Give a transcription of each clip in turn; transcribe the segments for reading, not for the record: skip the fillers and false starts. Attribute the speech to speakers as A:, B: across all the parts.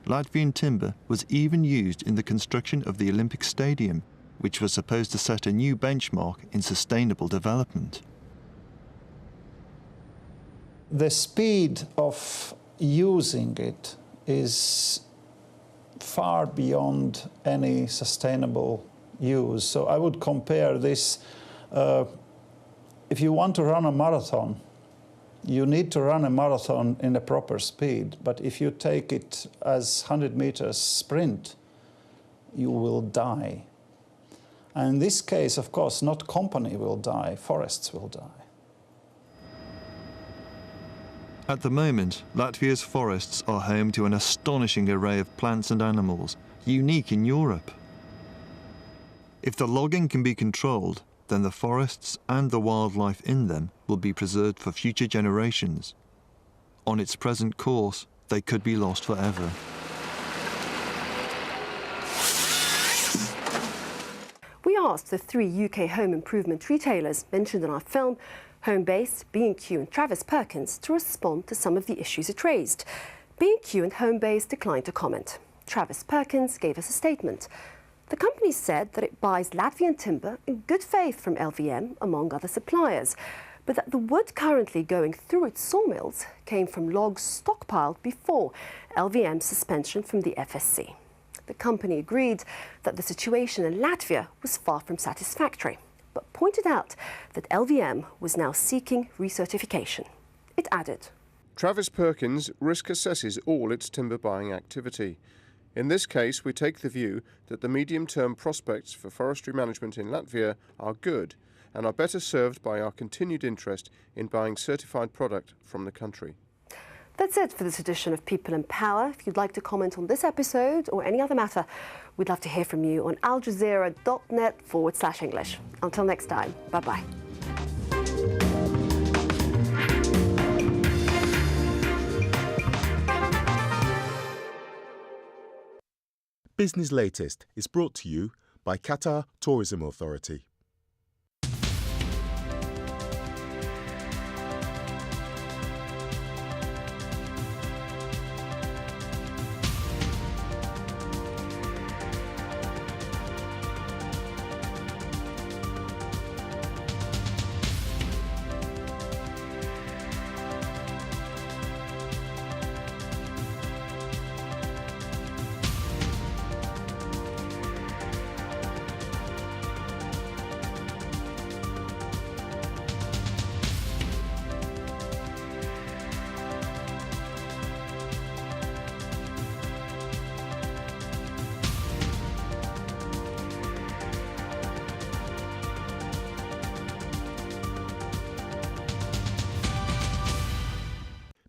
A: Latvian timber was even used in the construction of the Olympic Stadium, which was supposed to set a new benchmark in sustainable development.
B: The speed of using it is far beyond any sustainable use. So I would compare this, if you want to run a marathon, you need to run a marathon in a proper speed. But if you take it as 100 meters sprint, you will die. And in this case, of course, not company will die, forests will die.
A: At the moment, Latvia's forests are home to an astonishing array of plants and animals, unique in Europe. If the logging can be controlled, then the forests and the wildlife in them will be preserved for future generations. On its present course, they could be lost forever.
C: We asked the 3 UK home improvement retailers mentioned in our film, Homebase, B&Q and Travis Perkins, to respond to some of the issues it raised. B&Q and Homebase declined to comment. Travis Perkins gave us a statement. The company said that it buys Latvian timber in good faith from LVM, among other suppliers, but that the wood currently going through its sawmills came from logs stockpiled before LVM's suspension from the FSC. The company agreed that the situation in Latvia was far from satisfactory, but pointed out that LVM was now seeking recertification. It added,
D: Travis Perkins risk assesses all its timber buying activity. In this case, we take the view that the medium-term prospects for forestry management in Latvia are good and are better served by our continued interest in buying certified product from the country.
C: That's it for this edition of People in Power. If you'd like to comment on this episode or any other matter, we'd love to hear from you on aljazeera.net/English. Until next time, bye-bye.
E: Business Latest is brought to you by Qatar Tourism Authority.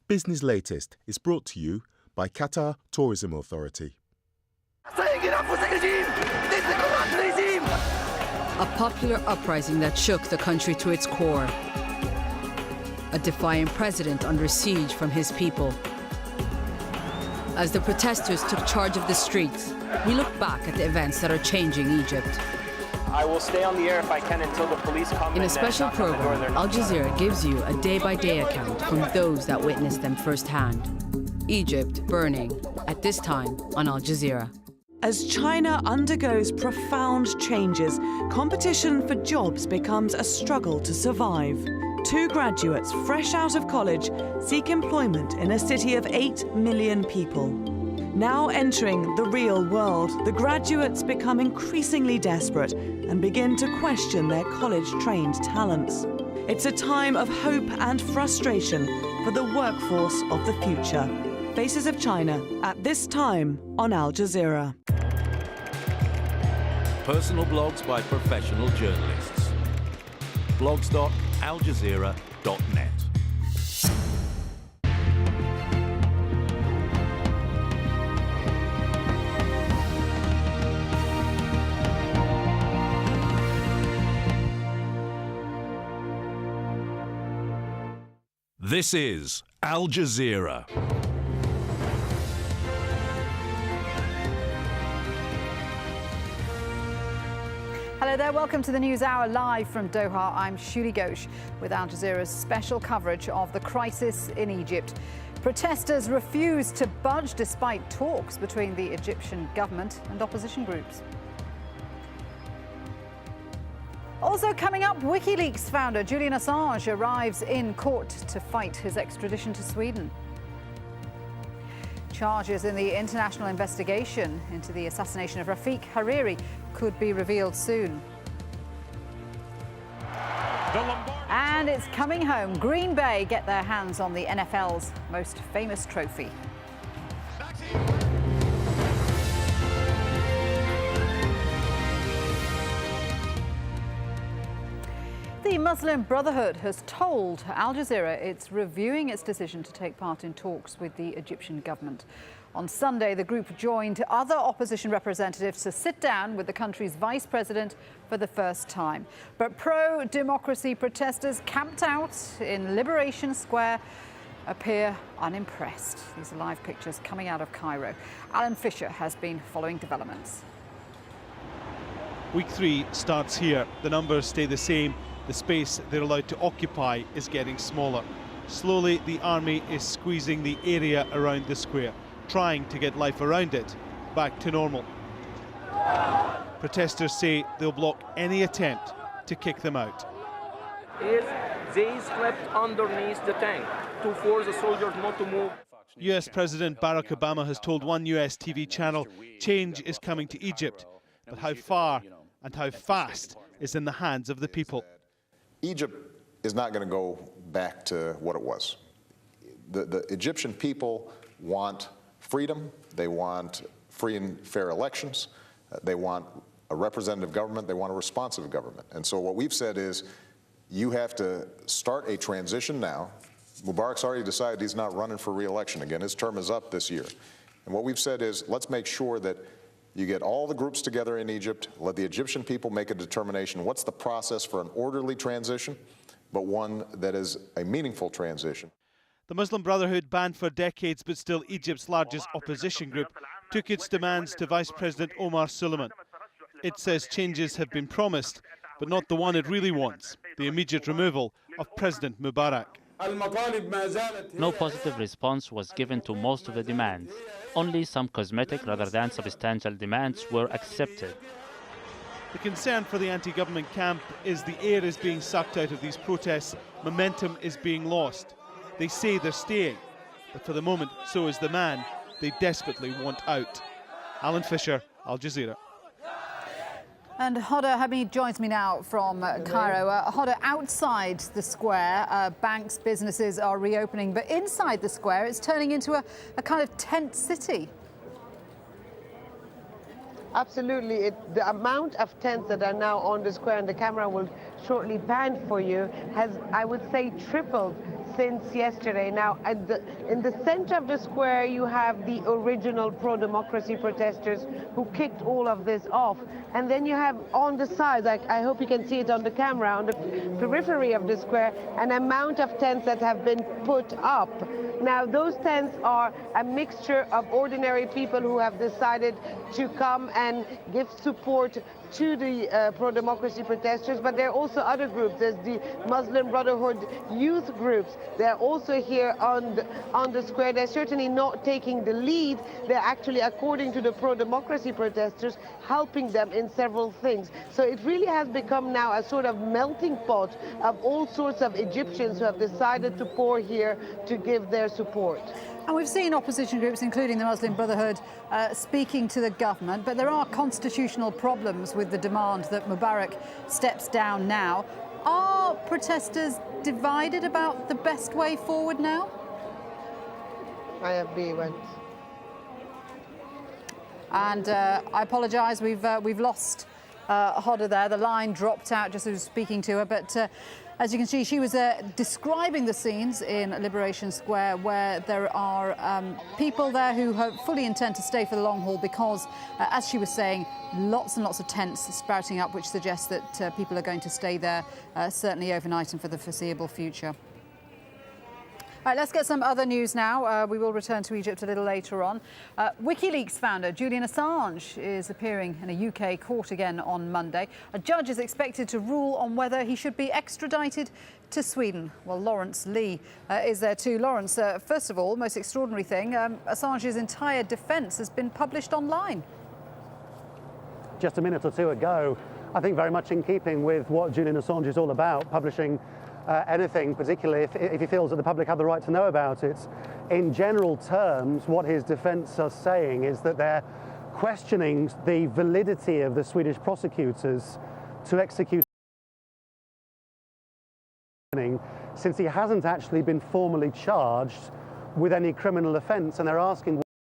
E: Business Latest is brought to you by Qatar Tourism Authority.
F: A popular uprising that shook the country to its core. A defiant president under siege from his people. As the protesters took charge of the streets, we look back at the events that are changing Egypt.
G: I will stay on the air if I can until the police come.
F: In a special program, Al Jazeera gives you a day-by-day account from those that witnessed them firsthand. Egypt burning, at this time on Al Jazeera.
H: As China undergoes profound changes, competition for jobs becomes a struggle to survive. 2 graduates fresh out of college seek employment in a city of 8 million people. Now entering the real world, the graduates become increasingly desperate and begin to question their college-trained talents. It's a time of hope and frustration for the workforce of the future. Faces of China at this time on Al Jazeera.
I: Personal blogs by professional journalists. blogs.aljazeera.net. This is Al Jazeera.
J: Hello there, welcome to the News Hour live from Doha. I'm Shuli Ghosh with Al Jazeera's special coverage of the crisis in Egypt. Protesters refuse to budge despite talks between the Egyptian government and opposition groups. Also coming up, WikiLeaks founder Julian Assange arrives in court to fight his extradition to Sweden. Charges in the international investigation into the assassination of Rafiq Hariri could be revealed soon. And it's coming home. Green Bay get their hands on the NFL's most famous trophy. The Muslim Brotherhood has told Al Jazeera it's reviewing its decision to take part in talks with the Egyptian government. On Sunday, the group joined other opposition representatives to sit down with the country's vice president for the first time. But pro-democracy protesters camped out in Liberation Square appear unimpressed. These are live pictures coming out of Cairo. Alan Fisher has been following developments.
K: Week 3 starts here. The numbers stay the same. The space they're allowed to occupy is getting smaller. Slowly, the army is squeezing the area around the square, trying to get life around it back to normal. Protesters say they'll block any attempt to kick them out.
L: If they slept underneath the tank to force the soldiers not to move.
K: US President Barack Obama has told one US TV channel change is coming to Egypt, but how far and how fast is in the hands of the people.
M: Egypt is not going to go back to what it was. The Egyptian people want freedom, they want free and fair elections, they want a representative government, they want a responsive government. And so what we've said is, you have to start a transition now. Mubarak's already decided he's not running for re-election again. His term is up this year. And what we've said is, let's make sure that you get all the groups together in Egypt, let the Egyptian people make a determination. What's the process for an orderly transition, but one that is a meaningful transition?
K: The Muslim Brotherhood, banned for decades but still Egypt's largest opposition group, took its demands to Vice President Omar Suleiman. It says changes have been promised, but not the one it really wants, the immediate removal of President Mubarak.
N: No positive response was given to most of the demands. Only some cosmetic rather than substantial demands were accepted.
K: The concern for the anti-government camp is the air is being sucked out of these protests, momentum is being lost. They say they're staying, but for the moment, so is the man they desperately want out. Alan Fisher, Al Jazeera.
J: And Hoda Hamid joins me now from Cairo. Hoda, outside the square, banks, businesses are reopening, but inside the square, it's turning into a kind of tent city.
O: Absolutely. The amount of tents that are now on the square, and the camera will shortly pan for you, has, I would say, tripled since yesterday. Now, in the center of the square, you have the original pro-democracy protesters who kicked all of this off. And then you have on the sides, I hope you can see it on the camera, on the periphery of the square, an amount of tents that have been put up. Now, those tents are a mixture of ordinary people who have decided to come and give support to the pro-democracy protesters, but there are also other groups. There's the Muslim Brotherhood youth groups. They're also here on the square. They're certainly not taking the lead. They're actually, according to the pro-democracy protesters, helping them in several things. So it really has become now a sort of melting pot of all sorts of Egyptians who have decided to pour here to give their support.
J: And we've seen opposition groups, including the Muslim Brotherhood, speaking to the government, but there are constitutional problems with the demand that Mubarak steps down now. Are protesters divided about the best way forward now?
O: IFB went.
J: And I apologise, we've lost Hoda there. The line dropped out just as I was speaking to her, but as you can see, she was describing the scenes in Liberation Square, where there are people there who fully intend to stay for the long haul because, as she was saying, lots and lots of tents sprouting up, which suggests that people are going to stay there certainly overnight and for the foreseeable future. All right, let's get some other news now. We will return to Egypt a little later on. WikiLeaks founder Julian Assange is appearing in a UK court again on Monday. A judge is expected to rule on whether he should be extradited to Sweden. Well, Lawrence Lee is there too. Lawrence, first of all, most extraordinary thing, Assange's entire defence has been published online.
P: Just a minute or two ago, I think very much in keeping with what Julian Assange is all about, publishing anything, particularly if he feels that the public have the right to know about it. In general terms, what his defence are saying is that they're questioning the validity of the Swedish prosecutors to execute, since he hasn't actually been formally charged with any criminal offence, and they're asking